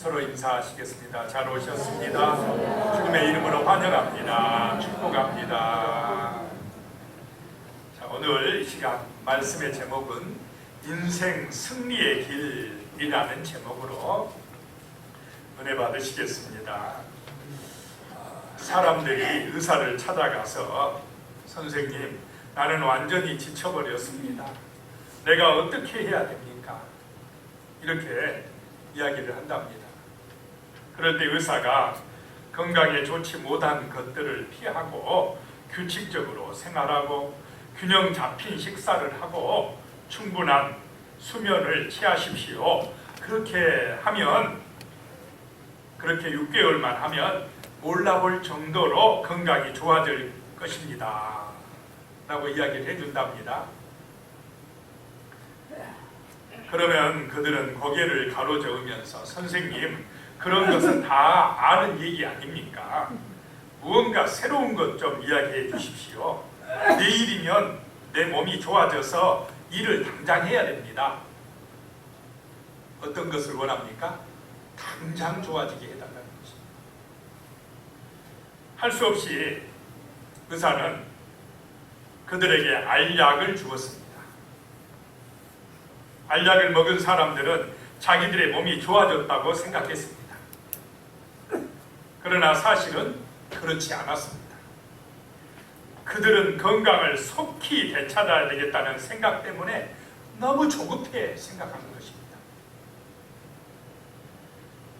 서로 인사하시겠습니다. 잘 오셨습니다. 주님의 이름으로 환영합니다. 축복합니다. 자, 오늘 이 시간 말씀의 제목은 인생 승리의 길이라는 제목으로 은혜 받으시겠습니다. 사람들이 의사를 찾아가서 선생님, 나는 완전히 지쳐버렸습니다. 내가 어떻게 해야 됩니까? 이렇게 이야기를 한답니다. 그럴 때 의사가 건강에 좋지 못한 것들을 피하고 규칙적으로 생활하고 균형 잡힌 식사를 하고 충분한 수면을 취하십시오. 그렇게 하면, 그렇게 6개월만 하면 몰라볼 정도로 건강이 좋아질 것입니다 라고 이야기를 해준답니다. 그러면 그들은 고개를 가로저으면서 선생님, 그런 것은 다 아는 얘기 아닙니까? 무언가 새로운 것 좀 이야기해 주십시오. 내일이면 내 몸이 좋아져서 일을 당장 해야 됩니다. 어떤 것을 원합니까? 당장 좋아지게 해달라는 것입니다. 할 수 없이 의사는 그들에게 알약을 주었습니다. 알약을 먹은 사람들은 자기들의 몸이 좋아졌다고 생각했습니다. 그러나 사실은 그렇지 않았습니다. 그들은 건강을 속히 되찾아야 되겠다는 생각 때문에 너무 조급해 생각하는 것입니다.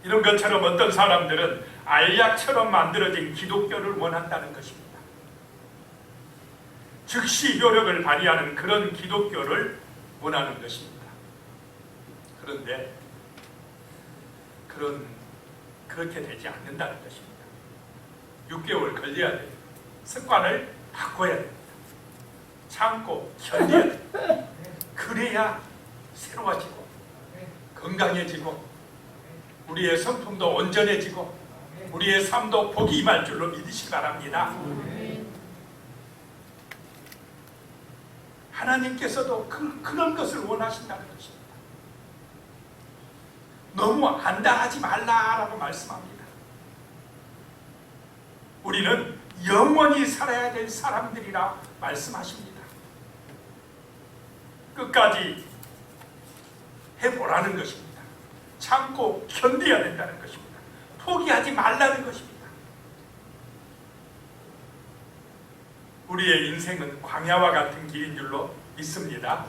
이런 것처럼 어떤 사람들은 알약처럼 만들어진 기독교를 원한다는 것입니다. 즉시 효력을 발휘하는 그런 기독교를 원하는 것입니다. 그런데 그렇게 되지 않는다는 것입니다. 6개월 걸려야 돼요. 습관을 바꿔야 됩니다. 참고 견뎌야 됩니다. 그래야 새로워지고 건강해지고 우리의 성품도 온전해지고 우리의 삶도 복이 임할 줄로 믿으시기 바랍니다. 하나님께서도 그런 것을 원하신다는 것입니다. 너무 안다하지 말라라고 말씀합니다. 우리는 영원히 살아야 될 사람들이라 말씀하십니다. 끝까지 해보라는 것입니다. 참고 견뎌야 된다는 것입니다. 포기하지 말라는 것입니다. 우리의 인생은 광야와 같은 길인 줄로 믿습니다.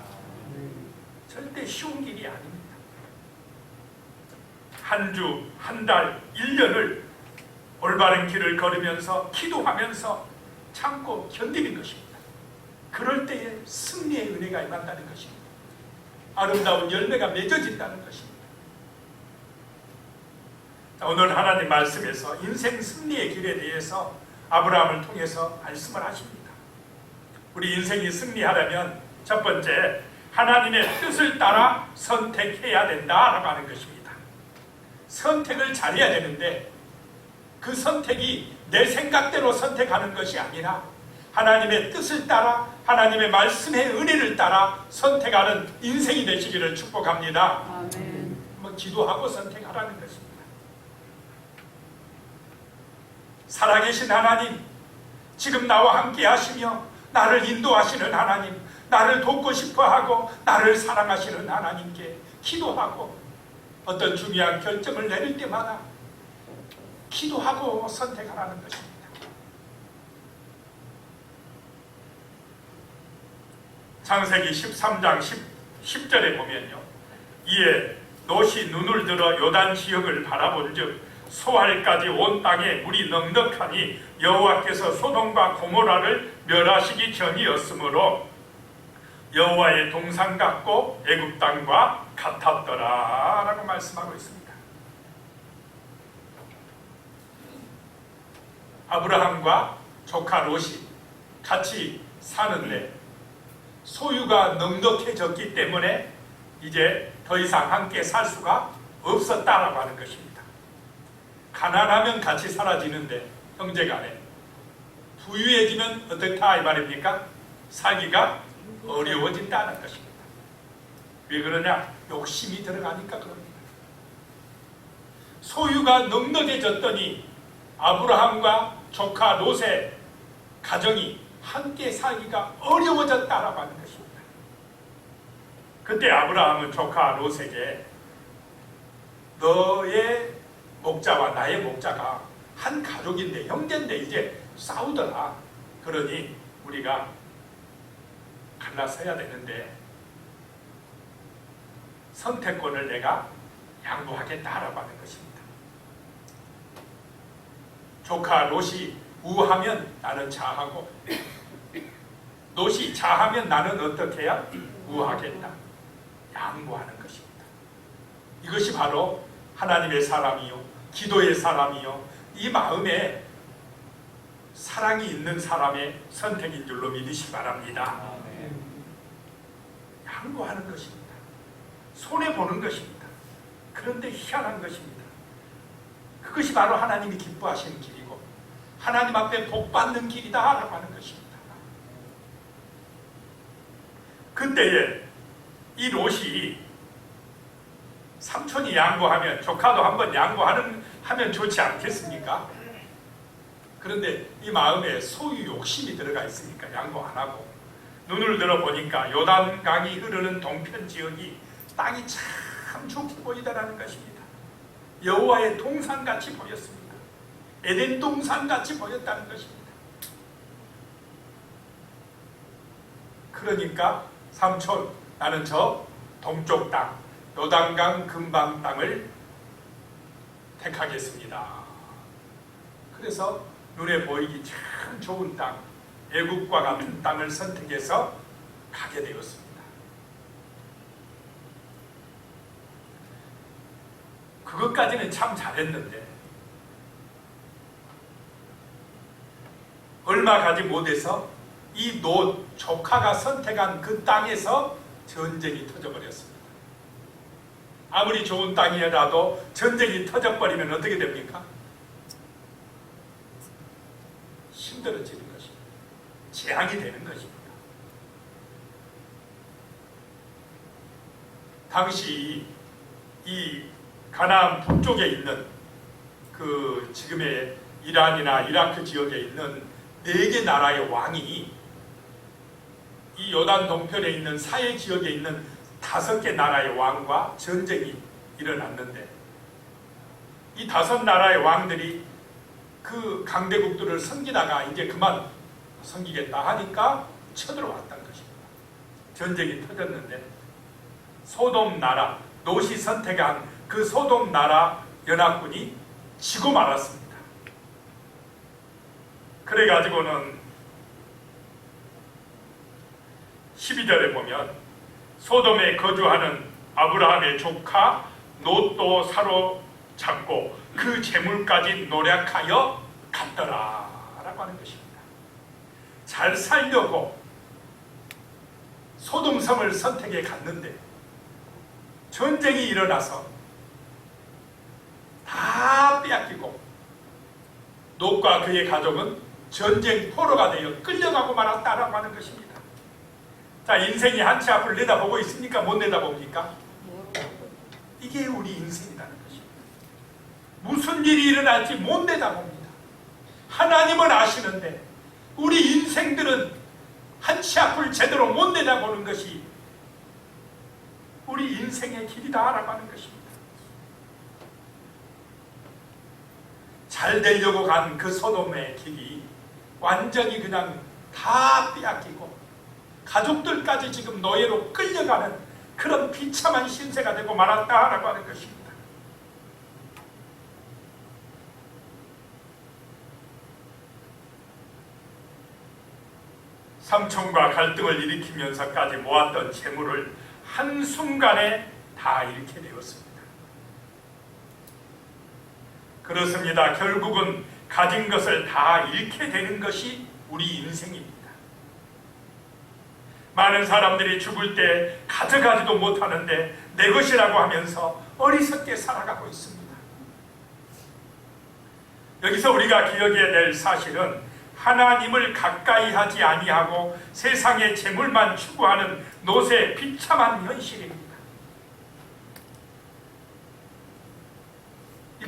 절대 쉬운 길이 아닙니다. 한 주, 한 달, 1년을 올바른 길을 걸으면서 기도하면서 참고 견디는 것입니다. 그럴 때에 승리의 은혜가 임한다는 것입니다. 아름다운 열매가 맺어진다는 것입니다. 자, 오늘 하나님 말씀에서 인생 승리의 길에 대해서 아브라함을 통해서 말씀을 하십니다. 우리 인생이 승리하려면 첫 번째, 하나님의 뜻을 따라 선택해야 된다라고 하는 것입니다. 선택을 잘해야 되는데 그 선택이 내 생각대로 선택하는 것이 아니라 하나님의 뜻을 따라 하나님의 말씀의 은혜를 따라 선택하는 인생이 되시기를 축복합니다. 아멘. 한번 기도하고 선택하라는 것입니다. 살아계신 하나님, 지금 나와 함께 하시며 나를 인도하시는 하나님, 나를 돕고 싶어하고 나를 사랑하시는 하나님께 기도하고 어떤 중요한 결정을 내릴 때마다 기도하고 선택하라는 것입니다. 창세기 13장 10절에 보면요, 이에 롯이 눈을 들어 요단 지역을 바라본즉 소알까지 온 땅에 물이 넉넉하니 여호와께서 소돔과 고모라를 멸하시기 전이었으므로 여호와의 동산 같고 애굽 땅과 같았더라 라고 말씀하고 있습니다. 아브라함과 조카 롯이 같이 사는데 소유가 넉넉해졌기 때문에 이제 더 이상 함께 살 수가 없었다라고 하는 것입니다. 가난하면 같이 사라지는데 형제간에 부유해지면 어떻다 이 말입니까? 살기가 어려워진다는 것입니다. 왜 그러냐? 욕심이 들어가니까 그럽니다. 소유가 넉넉해졌더니 아브라함과 조카 롯의 가정이 함께 살기가 어려워졌다라고 하는 것입니다. 그때 아브라함은 조카 롯에게 너의 목자와 나의 목자가 한 가족인데 형제인데 이제 싸우더라. 그러니 우리가 갈라서야 되는데 선택권을 내가 양보하겠다라고 하는 것입니다. 조카 롯이 우하면 나는 좌하고 롯이 좌하면 나는 어떻게 해야? 우하겠다. 양보하는 것입니다. 이것이 바로 하나님의 사람이요, 기도의 사람이요, 이 마음에 사랑이 있는 사람의 선택인 줄로 믿으시 바랍니다. 양보하는 것입니다. 손해보는 것입니다. 그런데 희한한 것입니다. 그것이 바로 하나님이 기뻐하시는 길이고 하나님 앞에 복받는 길이다 라고 하는 것입니다. 그때에 이 롯이 삼촌이 양보하면 조카도 한번 양보하면 좋지 않겠습니까? 그런데 이 마음에 소유 욕심이 들어가 있으니까 양보 안 하고 눈을 들어보니까 요단강이 흐르는 동편 지역이 땅이 참 좋게 보이더라는 것입니다. 여호와의 동산같이 보였습니다. 에덴 동산같이 보였다는 것입니다. 그러니까 삼촌 나는 저 동쪽 땅 요단강 근방 땅을 택하겠습니다. 그래서 눈에 보이기 참 좋은 땅 애국과 같은 땅을 선택해서 가게 되었습니다. 그것까지는 참 잘했는데 얼마 가지 못해서 이 롯 조카가 선택한 그 땅에서 전쟁이 터져버렸습니다. 아무리 좋은 땅이라도 전쟁이 터져버리면 어떻게 됩니까? 힘들어지는 것입니다. 재앙이 되는 것입니다. 당시 이 가나안 북쪽에 있는 그 지금의 이란이나 이라크 지역에 있는 4개 나라의 왕이 이 요단 동편에 있는 사해 지역에 있는 5개 나라의 왕과 전쟁이 일어났는데 이 5 나라의 왕들이 그 강대국들을 섬기다가 이제 그만 섬기겠다 하니까 쳐들어왔다는 것입니다. 전쟁이 터졌는데 소돔 나라, 롯이 선택한 그 소돔 나라 연합군이 지고 말았습니다. 그래가지고는 12절에 보면 소돔에 거주하는 아브라함의 조카 롯도 사로잡고 그 재물까지 노력하여 갔더라 라고 하는 것입니다. 잘 살려고 소돔성을 선택해 갔는데 전쟁이 일어나서 다 빼앗기고 롯과 그의 가족은 전쟁 포로가 되어 끌려가고 말았다라고 하는 것입니다. 자, 인생이 한치 앞을 내다보고 있습니까? 못 내다봅니까? 이게 우리 인생이라는 것입니다. 무슨 일이 일어날지 못 내다봅니다. 하나님은 아시는데 우리 인생들은 한치 앞을 제대로 못 내다보는 것이 우리 인생의 길이다라고 하는 것입니다. 잘 되려고 간 그 소돔의 길이 완전히 그냥 다 빼앗기고 가족들까지 지금 노예로 끌려가는 그런 비참한 신세가 되고 말았다라고 하는 것입니다. 삼촌과 갈등을 일으키면서까지 모았던 재물을 한순간에 다 잃게 되었습니다. 그렇습니다. 결국은 가진 것을 다 잃게 되는 것이 우리 인생입니다. 많은 사람들이 죽을 때 가져가지도 못하는데 내 것이라고 하면서 어리석게 살아가고 있습니다. 여기서 우리가 기억해야 될 사실은 하나님을 가까이 하지 아니하고 세상의 재물만 추구하는 롯의 비참한 현실입니다.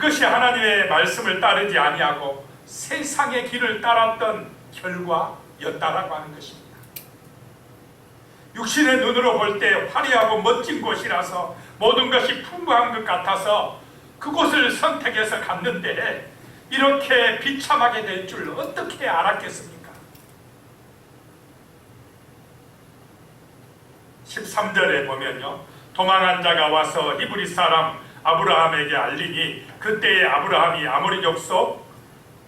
그것이 하나님의 말씀을 따르지 아니하고 세상의 길을 따랐던 결과였다라고 하는 것입니다. 육신의 눈으로 볼 때 화려하고 멋진 곳이라서 모든 것이 풍부한 것 같아서 그곳을 선택해서 갔는데 이렇게 비참하게 될 줄 어떻게 알았겠습니까? 13절에 보면요, 도망한 자가 와서 히브리 사람 아브라함에게 알리니 그때에 아브라함이 아모리 족속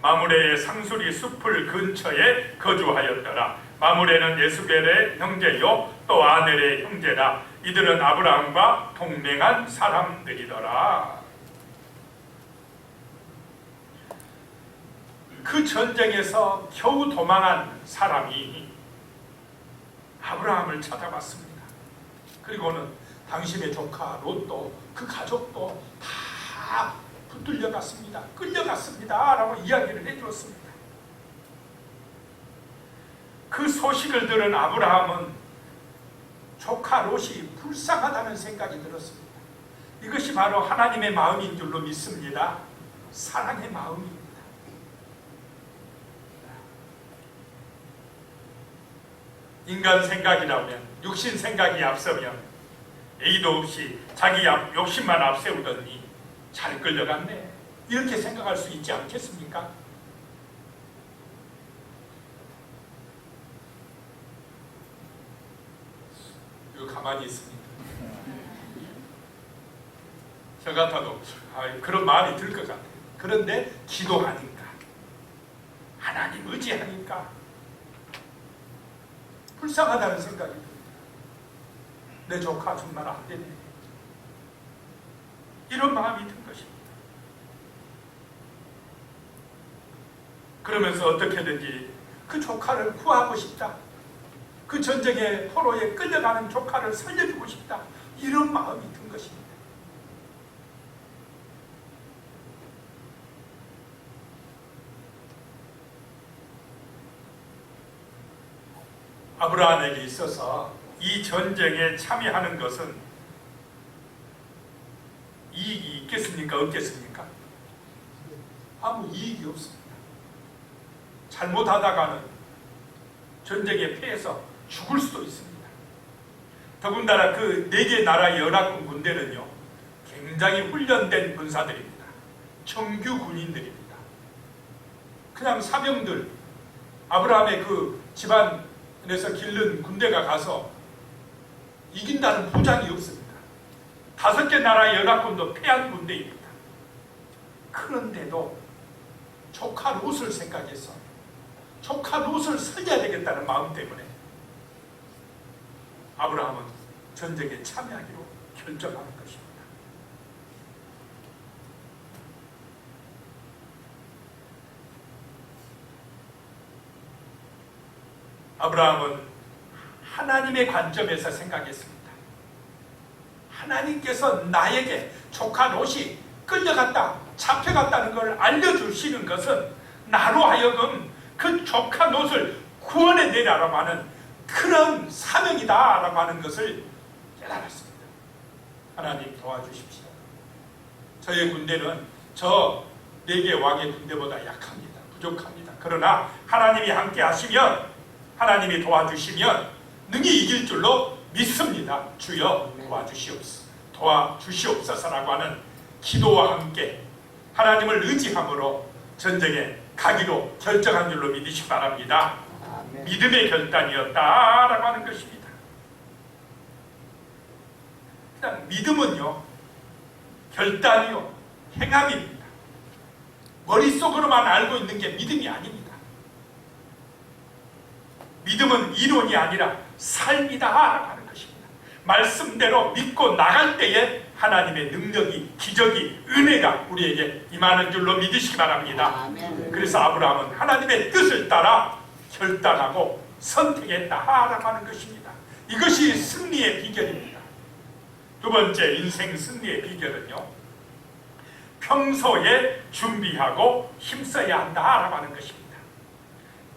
마므레의 상수리 숲을 근처에 거주하였더라. 마므레는 예수벨의 형제요 또 아넬의 형제라. 이들은 아브라함과 동맹한 사람들이더라. 그 전쟁에서 겨우 도망한 사람이 아브라함을 찾아왔습니다. 그리고는 당신의 조카 롯도 그 가족도 다 붙들려갔습니다. 끌려갔습니다 라고 이야기를 해주었습니다. 그 소식을 들은 아브라함은 조카 롯이 불쌍하다는 생각이 들었습니다. 이것이 바로 하나님의 마음인 줄로 믿습니다. 사랑의 마음입니다. 인간 생각이라면, 육신 생각이 앞서면 A도 없이 자기 욕심만 앞세우더니 잘 끌려갔네, 이렇게 생각할 수 있지 않겠습니까? 이거 가만히 있습니다. 저 같아도 그런 마음이 들 것 같아요. 그런데 기도하니까, 하나님 의지하니까 불쌍하다는 생각이 듭니다. 내 조카 정말 안 되네, 이런 마음이 든 것입니다. 그러면서 어떻게든지 그 조카를 구하고 싶다, 그 전쟁의 포로에 끌려가는 조카를 살려주고 싶다, 이런 마음이 든 것입니다. 아브라함에게 있어서 이 전쟁에 참여하는 것은 이익이 있겠습니까? 없겠습니까? 아무 이익이 없습니다. 잘못하다가는 전쟁에 패해서 죽을 수도 있습니다. 더군다나 그 4개 나라 연합군 군대는요, 굉장히 훈련된 군사들입니다. 정규 군인들입니다. 그냥 사병들, 아브라함의 그 집안에서 기른 군대가 가서 이긴다는 보장이 없습니다. 5개 나라 연합군도 패한 군대입니다. 그런데도 조카 롯을 생각해서 조카 롯을 살려야 되겠다는 마음 때문에 아브라함은 전쟁에 참여하기로 결정하는 것입니다. 아브라함은 하나님의 관점에서 생각했습니다. 하나님께서 나에게 조카 롯이 끌려갔다, 잡혀갔다는 걸 알려주시는 것은 나로 하여금 그 조카 롯을 구원해내라고 하는 그런 사명이다라고 하는 것을 깨달았습니다. 하나님 도와주십시오. 저의 군대는 저 4개 왕의 군대보다 약합니다. 부족합니다. 그러나 하나님이 함께 하시면, 하나님이 도와주시면 능히 이길 줄로 믿습니다. 주여 도와주시옵소서라고 하는 기도와 함께 하나님을 의지함으로 전쟁에 가기로 결정한 줄로 믿으시기 바랍니다. 아멘. 믿음의 결단이었다라고 하는 것입니다. 그냥 믿음은요, 결단이요, 행함입니다. 머릿속으로만 알고 있는 게 믿음이 아닙니다. 믿음은 이론이 아니라 삶이다라고 하는 것입니다. 말씀대로 믿고 나갈 때에 하나님의 능력이, 기적이, 은혜가 우리에게 임하는 줄로 믿으시기 바랍니다. 아멘. 그래서 아브라함은 하나님의 뜻을 따라 결단하고 선택했다라고 하는 것입니다. 이것이 승리의 비결입니다. 두 번째 인생 승리의 비결은요, 평소에 준비하고 힘써야 한다라고 하는 것입니다.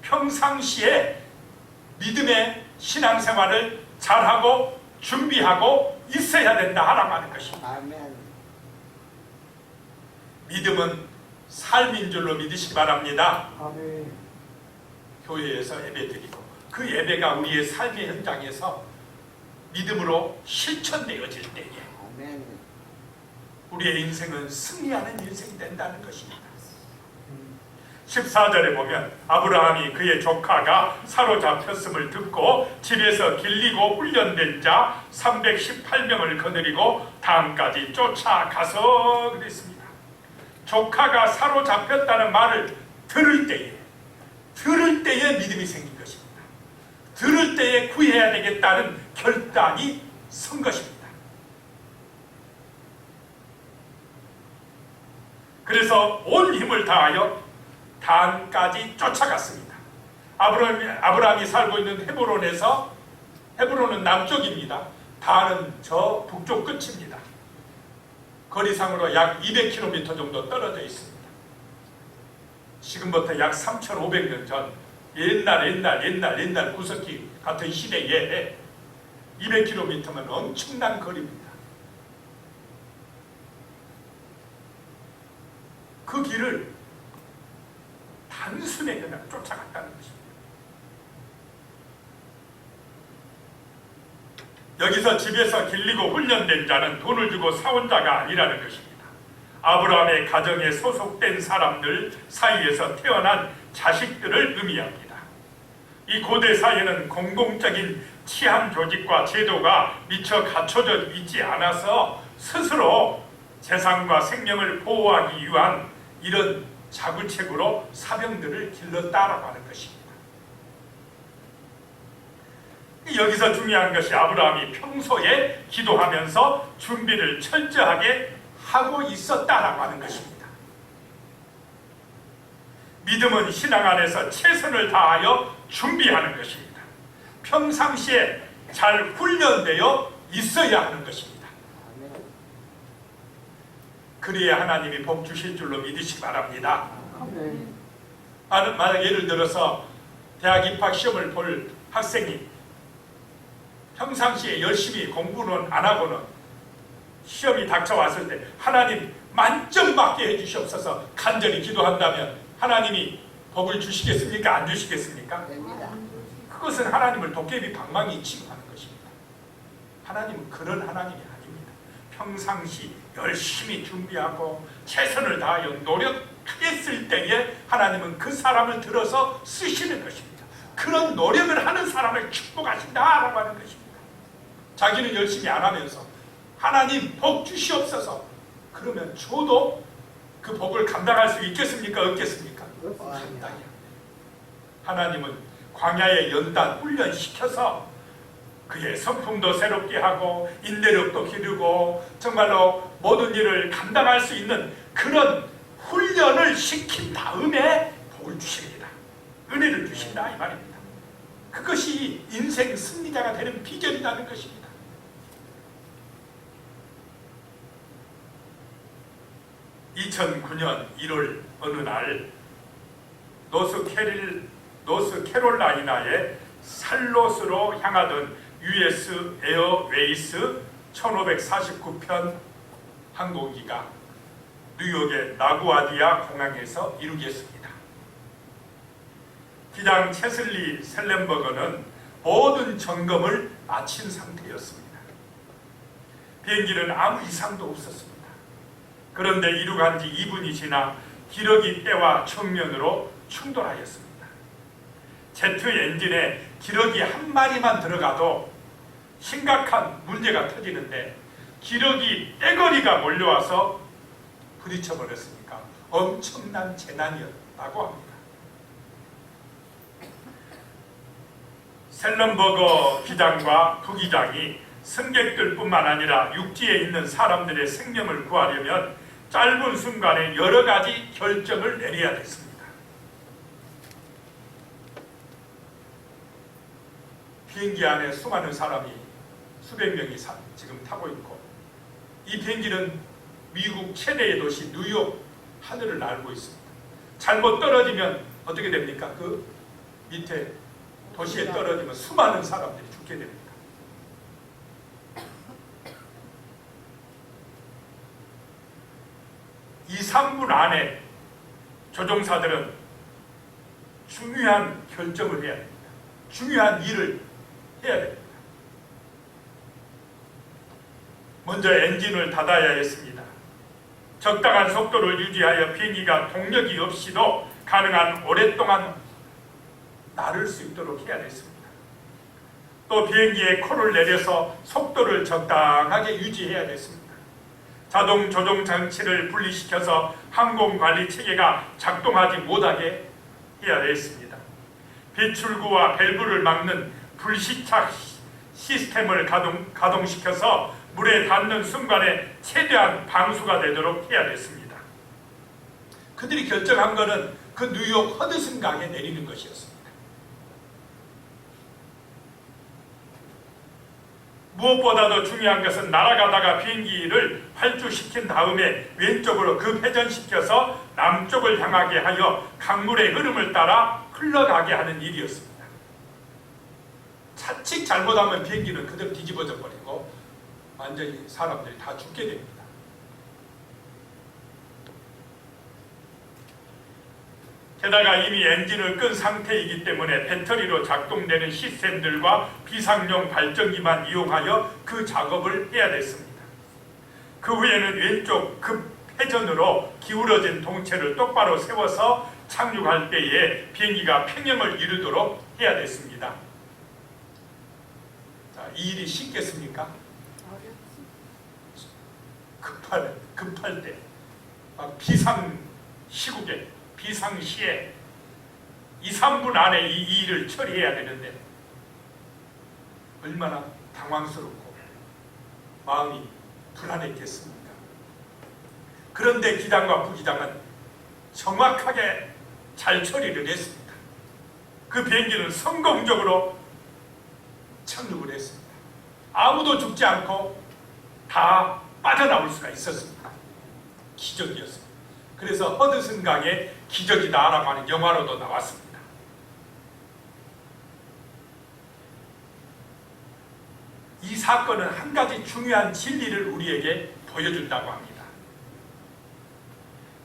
평상시에 믿음의 신앙생활을 잘하고 준비하고 있어야 된다라고 하는 것입니다. 아멘. 믿음은 삶인 줄로 믿으시기 바랍니다. 아멘. 교회에서 예배드리고 그 예배가 우리의 삶의 현장에서 믿음으로 실천되어질 때에 아멘. 우리의 인생은 승리하는 인생이 된다는 것입니다. 14절에 보면 아브라함이 그의 조카가 사로잡혔음을 듣고 집에서 길리고 훈련된 자 318명을 거느리고 다음까지 쫓아가서 그랬습니다. 조카가 사로잡혔다는 말을 들을 때에 믿음이 생긴 것입니다. 들을 때에 구해야 되겠다는 결단이 선 것입니다. 그래서 온 힘을 다하여 단까지 쫓아갔습니다. 아브라함이 살고 있는 헤브론에서, 헤브론은 남쪽입니다. 단은 저 북쪽 끝입니다. 거리상으로 약 200km 정도 떨어져 있습니다. 지금부터 약 3,500년 전 옛날 구석기 같은 시대에 200km면 엄청난 거리입니다. 그 길을 단숨에 그냥 쫓아갔다는 것입니다. 여기서 집에서 길리고 훈련된 자는 돈을 주고 사온 자가 아니라는 것입니다. 아브라함의 가정에 소속된 사람들 사이에서 태어난 자식들을 의미합니다. 이 고대 사회는 공공적인 치안 조직과 제도가 미처 갖춰져 있지 않아서 스스로 재산과 생명을 보호하기 위한 이런 자구책으로 사병들을 길렀다라고 하는 것입니다. 여기서 중요한 것이 아브라함이 평소에 기도하면서 준비를 철저하게 하고 있었다라고 하는 것입니다. 믿음은 신앙 안에서 최선을 다하여 준비하는 것입니다. 평상시에 잘 훈련되어 있어야 하는 것입니다. 그래야 하나님이 복 주실 줄로 믿으시기 바랍니다. 아멘. 만약 예를 들어서 대학 입학 시험을 볼 학생이 평상시에 열심히 공부는 안 하고는 시험이 닥쳐왔을 때 하나님 만점 받게 해주시옵소서 간절히 기도한다면 하나님이 복을 주시겠습니까? 안 주시겠습니까? 됩니다. 그것은 하나님을 도깨비 방망이 취급하는 것입니다. 하나님은 그런 하나님이 아닙니다. 평상시 열심히 준비하고 최선을 다하여 노력했을 때에 하나님은 그 사람을 들어서 쓰시는 것입니다. 그런 노력을 하는 사람을 축복하신다라고 하는 것입니다. 자기는 열심히 안 하면서 하나님 복 주시옵소서 그러면 저도 그 복을 감당할 수 있겠습니까? 없겠습니까? 감당해야 합니다. 하나님은 광야의 연단 훈련시켜서 그의 성품도 새롭게 하고 인내력도 기르고 정말로 모든 일을 감당할 수 있는 그런 훈련을 시킨 다음에 복을 주십니다. 은혜를 주신다 이 말입니다. 그것이 인생 승리자가 되는 비결이라는 것입니다. (2009년 1월) 어느 날 노스캐롤라이나의 살롯으로 향하던 US 에어웨이스 1549편 항공기가 뉴욕의 나구아디아 공항에서 이루겠습니다. 기장 체슬리 셀렌버거는 모든 점검을 마친 상태였습니다. 비행기는 아무 이상도 없었습니다. 그런데 이륙한 지 2분이 지나 기러기 때와 측면으로 충돌하였습니다. 제트 엔진에 기러기 한 마리만 들어가도 심각한 문제가 터지는데 기러기 떼거리가 몰려와서 부딪혀버렸으니까 엄청난 재난이었다고 합니다. 셀런버거 기장과 부기장이 승객들뿐만 아니라 육지에 있는 사람들의 생명을 구하려면 짧은 순간에 여러 가지 결정을 내려야 됐습니다. 비행기 안에 수많은 사람이 수백 명이 지금 타고 있고 이 비행기는 미국 최대의 도시 뉴욕 하늘을 날고 있습니다. 잘못 떨어지면 어떻게 됩니까? 그 밑에 도시에 떨어지면 수많은 사람들이 죽게 됩니다. 이 3분 안에 조종사들은 중요한 결정을 해야 됩니다. 중요한 일을 해야 됩니다. 먼저 엔진을 닫아야 했습니다. 적당한 속도를 유지하여 비행기가 동력이 없이도 가능한 오랫동안 나를 수 있도록 해야 됐습니다. 또 비행기에 코를 내려서 속도를 적당하게 유지해야 됐습니다. 자동 조종 장치를 분리시켜서 항공관리 체계가 작동하지 못하게 해야 됐습니다. 배출구와 밸브를 막는 불시착 시스템을 가동시켜서 물에 닿는 순간에 최대한 방수가 되도록 해야 됐습니다. 그들이 결정한 것은 그 뉴욕 허드슨 강에 내리는 것이었습니다. 무엇보다도 중요한 것은 날아가다가 비행기를 활주시킨 다음에 왼쪽으로 급회전시켜서 남쪽을 향하게 하여 강물의 흐름을 따라 흘러가게 하는 일이었습니다. 자칫 잘못하면 비행기는 그대로 뒤집어져 버리고 완전히 사람들이 다 죽게 됩니다. 게다가 이미 엔진을 끈 상태이기 때문에 배터리로 작동되는 시스템들과 비상용 발전기만 이용하여 그 작업을 해야 됐습니다. 그 후에는 왼쪽 급회전으로 기울어진 동체를 똑바로 세워서 착륙할 때에 비행기가 평형을 이루도록 해야 됐습니다. 자, 이 일이 쉽겠습니까? 급할 때 비상시국에 비상시에 2, 3분 안에 이 일을 처리해야 되는데 얼마나 당황스럽고 마음이 불안했겠습니까? 그런데 기장과 부기장은 정확하게 잘 처리를 했습니다. 그 비행기는 성공적으로 착륙을 했습니다. 아무도 죽지 않고 다 빠져나올 수가 있었습니다. 기적이었습니다. 그래서 허드슨 강의 기적이다라고 하는 영화로도 나왔습니다. 이 사건은 한 가지 중요한 진리를 우리에게 보여준다고 합니다.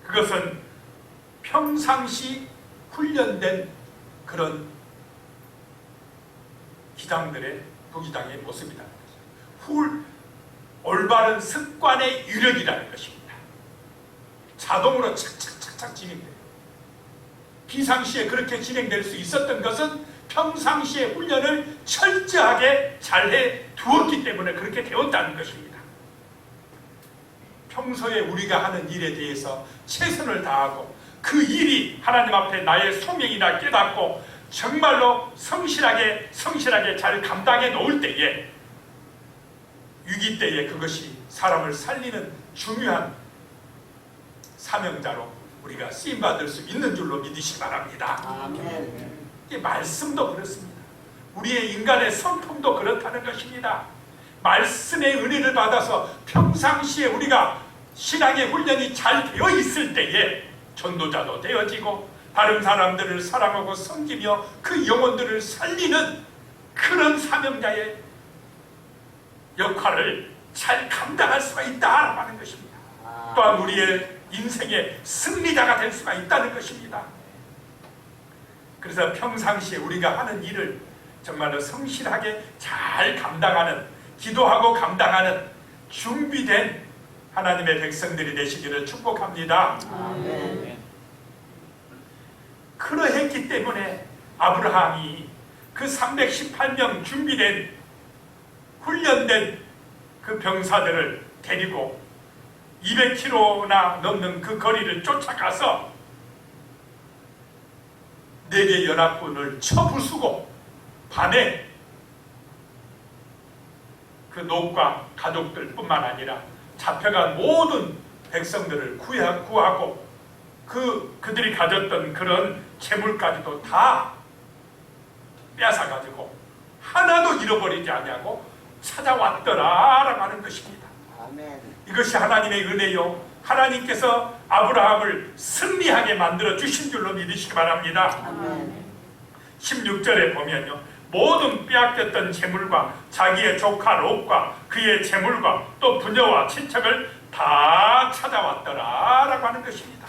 그것은 평상시 훈련된 그런 기장들의 부기장의 모습이라는 것이죠. 올바른 습관의 유력이라는 것입니다. 자동으로 착착착착 진행돼요. 비상시에 그렇게 진행될 수 있었던 것은 평상시에 훈련을 철저하게 잘해 두었기 때문에 그렇게 되었다는 것입니다. 평소에 우리가 하는 일에 대해서 최선을 다하고 그 일이 하나님 앞에 나의 소명이라 깨닫고 정말로 성실하게 잘 감당해 놓을 때에 위기 때에 그것이 사람을 살리는 중요한 사명자로 우리가 쓰임받을 수 있는 줄로 믿으시기 바랍니다. 아멘. 이 말씀도 그렇습니다. 우리의 인간의 성품도 그렇다는 것입니다. 말씀의 은혜를 받아서 평상시에 우리가 신앙의 훈련이 잘 되어 있을 때에 전도자도 되어지고 다른 사람들을 사랑하고 섬기며 그 영혼들을 살리는 그런 사명자의 역할을 잘 감당할 수가 있다라고 하는 것입니다. 또한 우리의 인생의 승리자가 될 수가 있다는 것입니다. 그래서 평상시에 우리가 하는 일을 정말로 성실하게 잘 감당하는, 기도하고 감당하는 준비된 하나님의 백성들이 되시기를 축복합니다. 아멘. 그러했기 때문에 아브라함이 그 318명 준비된 훈련된 그 병사들을 데리고 200km나 넘는 그 거리를 쫓아가서 4개 연합군을 쳐부수고 밤에 그 노과 가족들 뿐만 아니라 잡혀간 모든 백성들을 구하고 그들이 가졌던 그런 재물까지도 다 빼앗아가지고 하나도 잃어버리지 않냐고 찾아왔더라라고 하는 것입니다. 아멘. 이것이 하나님의 은혜요, 하나님께서 아브라함을 승리하게 만들어 주신 줄로 믿으시기 바랍니다. 아멘. 16절에 보면요, 모든 빼앗겼던 재물과 자기의 조카 롯과 그의 재물과 또 부녀와 친척을 다 찾아왔더라라고 하는 것입니다.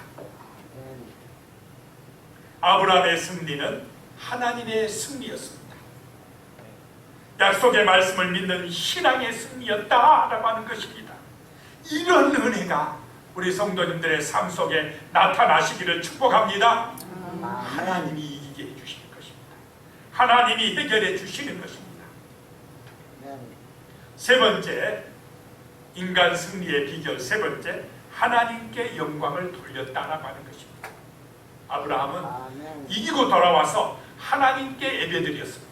아브라함의 승리는 하나님의 승리였습니다. 약속의 말씀을 믿는 신앙의 승리였다라고 하는 것입니다. 이런 은혜가 우리 성도님들의 삶 속에 나타나시기를 축복합니다. 하나님이 이기게 해주시는 것입니다. 하나님이 해결해 주시는 것입니다. 세 번째, 인간 승리의 비결 세 번째, 하나님께 영광을 돌렸다라고 하는 것입니다. 아브라함은 이기고 돌아와서 하나님께 예배드렸습니다.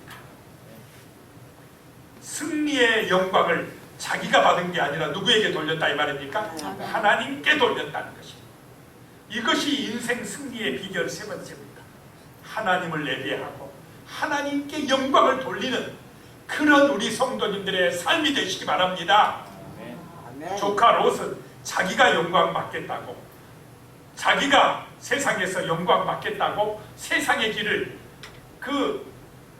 승리의 영광을 자기가 받은 게 아니라 누구에게 돌렸다 이 말입니까? 하나님께 돌렸다는 것입니다. 이것이 인생 승리의 비결 세 번째입니다. 하나님을 예배하고 하나님께 영광을 돌리는 그런 우리 성도님들의 삶이 되시기 바랍니다. 조카 롯은 자기가 영광 받겠다고, 자기가 세상에서 영광 받겠다고 세상의 길을, 그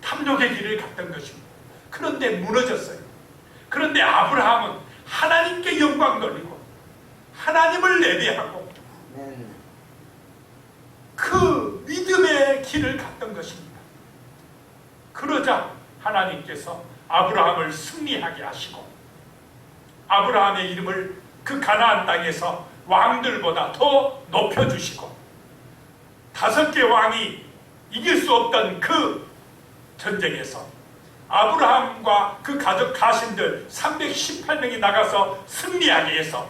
탐욕의 길을 갔던 것입니다. 그런데 무너졌어요. 그런데 아브라함은 하나님께 영광 돌리고 하나님을 예배하고 그 믿음의 길을 갔던 것입니다. 그러자 하나님께서 아브라함을 승리하게 하시고 아브라함의 이름을 그 가나안 땅에서 왕들보다 더 높여주시고 5개 왕이 이길 수 없던 그 전쟁에서 아브라함과 그 가족 가신들 318명이 나가서 승리하게 해서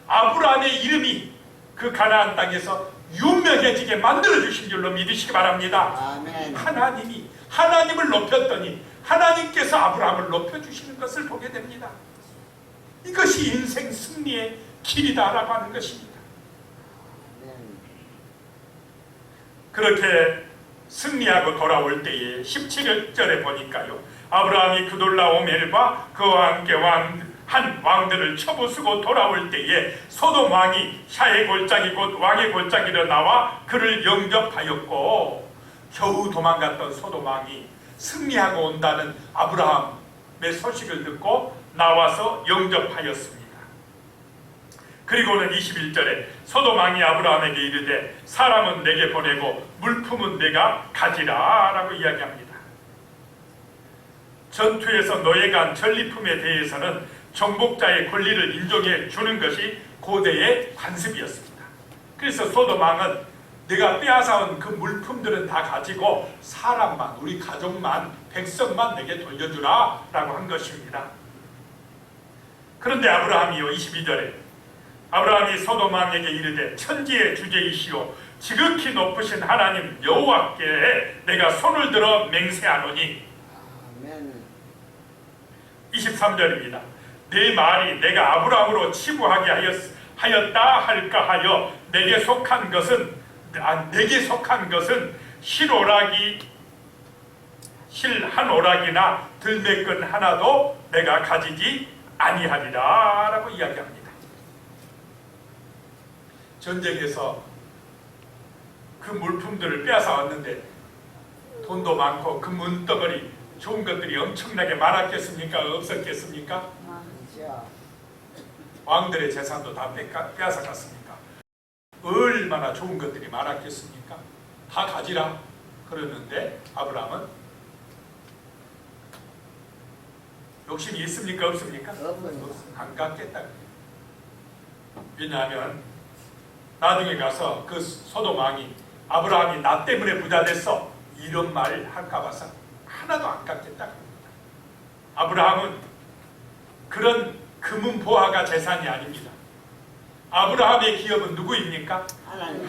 아브라함의 이름이 그 가나안 땅에서 유명해지게 만들어주신 줄로 믿으시기 바랍니다. 아멘. 하나님이 하나님을 높였더니 하나님께서 아브라함을 높여주시는 것을 보게 됩니다. 이것이 인생 승리의 길이다라고 하는 것입니다. 그렇게 승리하고 돌아올 때에 17절에 보니까요, 아브라함이 그돌라오멜과 그와 함께 한 왕들을 쳐부수고 돌아올 때에 소돔 왕이 샤의 골짜기 곧 왕의 골짜기로 나와 그를 영접하였고, 겨우 도망갔던 소돔 왕이 승리하고 온다는 아브라함의 소식을 듣고 나와서 영접하였습니다. 그리고는 21절에 소돔 왕이 아브라함에게 이르되 사람은 내게 보내고 물품은 내가 가지라 라고 이야기합니다. 전투에서 노예간 전리품에 대해서는 정복자의 권리를 인정해 주는 것이 고대의 관습이었습니다. 그래서 소돔 왕은 내가 빼앗아온 그 물품들은 다 가지고 사람만, 우리 가족만, 백성만 내게 돌려주라 라고 한 것입니다. 그런데 아브라함이요, 22절에 아브라함이 소돔 왕에게 이르되 천지의 주제이시오 지극히 높으신 하나님 여호와께 내가 손을 들어 맹세하노니, 23절입니다. 내 말이 내가 아브라함으로 치부하게 하였다 할까 하여 내게 속한 것은 실 한 오락이나 들매끈 하나도 내가 가지지 아니하리라 라고 이야기합니다. 전쟁에서 그 물품들을 빼앗아 왔는데 돈도 많고 그 문덩어리 좋은 것들이 엄청나게 많았겠습니까? 없었겠습니까? 왕들의 재산도 다 빼앗아 갔습니까? 얼마나 좋은 것들이 많았겠습니까? 다 가지라 그러는데 아브라함은 욕심이 있습니까? 없습니까? 안 갖겠다. 왜냐하면 나중에 가서 그 소돔 왕이 아브라함이 나 때문에 부자 됐어 이런 말 할까 봐서 하나도 안 갖겠다. 아브라함은 그런 금은 보화가 재산이 아닙니다. 아브라함의 기업은 누구입니까?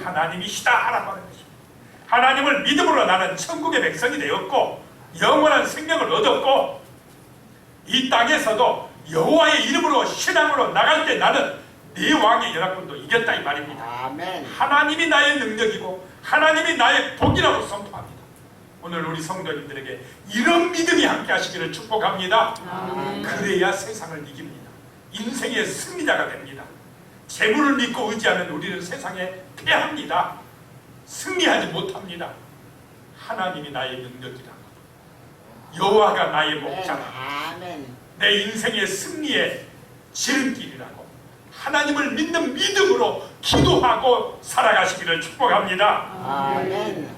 하나님이시다라고 하는 것입니다. 하나님을 믿음으로 나는 천국의 백성이 되었고 영원한 생명을 얻었고 이 땅에서도 여호와의 이름으로 신앙으로 나갈 때 나는 네 왕의 연합군도 이겼다 이 말입니다. 아멘. 하나님이 나의 능력이고 하나님이 나의 복이라고 선포합니다. 오늘 우리 성도님들에게 이런 믿음이 함께 하시기를 축복합니다. 아멘. 그래야 세상을 이깁니다. 인생의 승리자가 됩니다. 재물을 믿고 의지하면 우리는 세상에 패합니다. 승리하지 못합니다. 하나님이 나의 능력이라, 여호와가 나의 목자라, 아멘. 내 인생의 승리의 지름길이라고 하나님을 믿는 믿음으로 기도하고 살아가시기를 축복합니다. 아멘.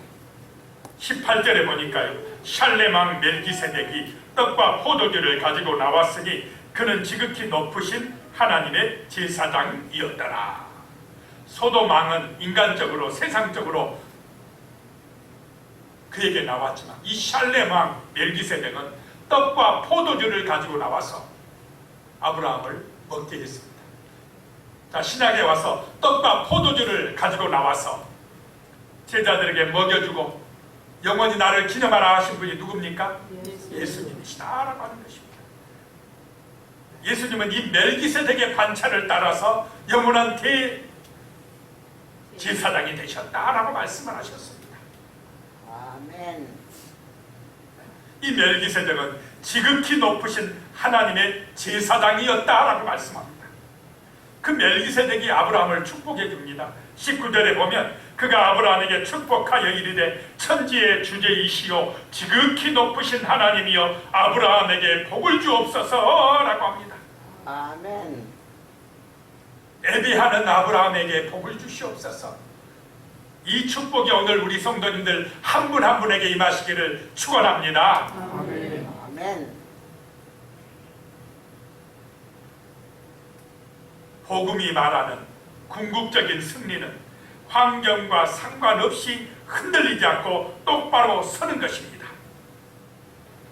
18절에 보니까요, 샬렘 왕 멜기세덱이 떡과 포도주를 가지고 나왔으니 그는 지극히 높으신 하나님의 제사장이었더라. 소돔 왕은 인간적으로 세상적으로 그에게 나왔지만 이 샬렘 왕 멜기세덱은 떡과 포도주를 가지고 나와서 아브라함을 먹게 했습니다. 자, 신약에 와서 떡과 포도주를 가지고 나와서 제자들에게 먹여주고 영원히 나를 기념하라 하신 분이 누굽니까? 예수님이시다라고 하는 것입니다. 예수님은 이 멜기세덱의 반차를 따라서 영원한 대제사장이 되셨다라고 말씀을 하셨습니다. 아멘. 이 멜기세덱은 지극히 높으신 하나님의 제사장이었다라고 말씀합니다. 그 멜기세덱이 아브라함을 축복해 줍니다. 19절에 보면 그가 아브라함에게 축복하여 이르되 천지의 주제이시오 지극히 높으신 하나님이여 아브라함에게 복을 주옵소서라고 합니다. 아멘. 예배하는 아브라함에게 복을 주시옵소서. 이 축복이 오늘 우리 성도님들 한 분 한 분에게 임하시기를 축원합니다. 아멘. 아멘. 복음이 말하는 궁극적인 승리는 환경과 상관없이 흔들리지 않고 똑바로 서는 것입니다.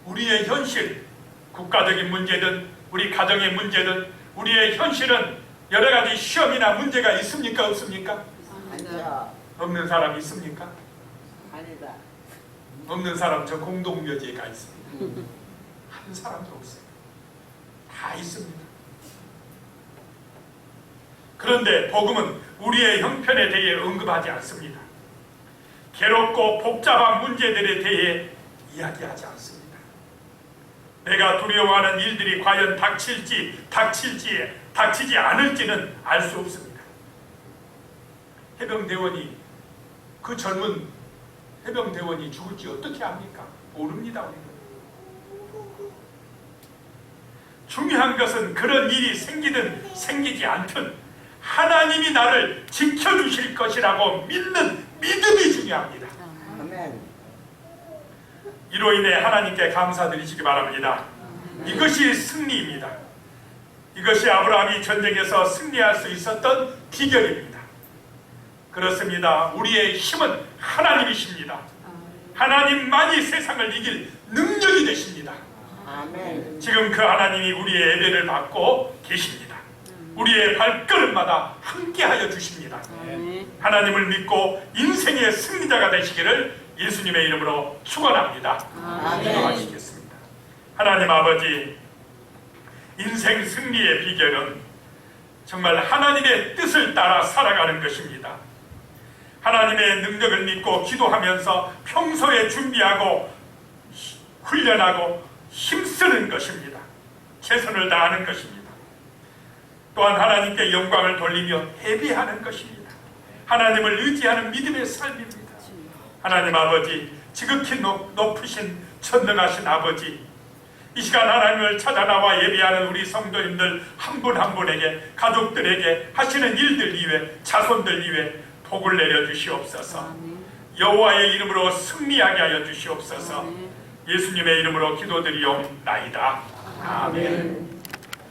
우리의 현실, 국가적인 문제든 우리 가정의 문제든 우리의 현실은 여러 가지 시험이나 문제가 있습니까? 없습니까? 아니야. 없는 사람 있습니까? 아니다. 없는 사람 저 공동묘지가 있습니다. 한 사람도 없어요. 다 있습니다. 그런데 복음은 우리의 형편에 대해 언급하지 않습니다. 괴롭고 복잡한 문제들에 대해 이야기하지 않습니다. 내가 두려워하는 일들이 과연 닥치지 않을지는 알 수 없습니다. 해병대원이 그 젊은 해병대원이 죽을지 어떻게 압니까? 모릅니다. 우리는. 중요한 것은 그런 일이 생기든 생기지 않든 하나님이 나를 지켜주실 것이라고 믿는 믿음이 중요합니다. 아멘. 이로 인해 하나님께 감사드리시기 바랍니다. 이것이 승리입니다. 이것이 아브라함이 전쟁에서 승리할 수 있었던 비결입니다. 그렇습니다. 우리의 힘은 하나님이십니다. 하나님만이 세상을 이길 능력이 되십니다. 아멘. 지금 그 하나님이 우리의 예배를 받고 계십니다. 우리의 발걸음마다 함께하여 주십니다. 하나님을 믿고 인생의 승리자가 되시기를 예수님의 이름으로 축원합니다. 기도하시겠습니다. 하나님 아버지, 인생 승리의 비결은 정말 하나님의 뜻을 따라 살아가는 것입니다. 하나님의 능력을 믿고 기도하면서 평소에 준비하고 훈련하고 힘쓰는 것입니다. 최선을 다하는 것입니다. 또한 하나님께 영광을 돌리며 예배하는 것입니다. 하나님을 의지하는 믿음의 삶입니다. 하나님 아버지, 지극히 높으신 전능하신 아버지, 이 시간 하나님을 찾아 나와 예배하는 우리 성도님들 한 분 한 분에게, 가족들에게 하시는 일들 이외, 자손들 이외 복을 내려주시옵소서. 여호와의 이름으로 승리하게 하여 주시옵소서. 예수님의 이름으로 기도드리옵나이다. 아멘.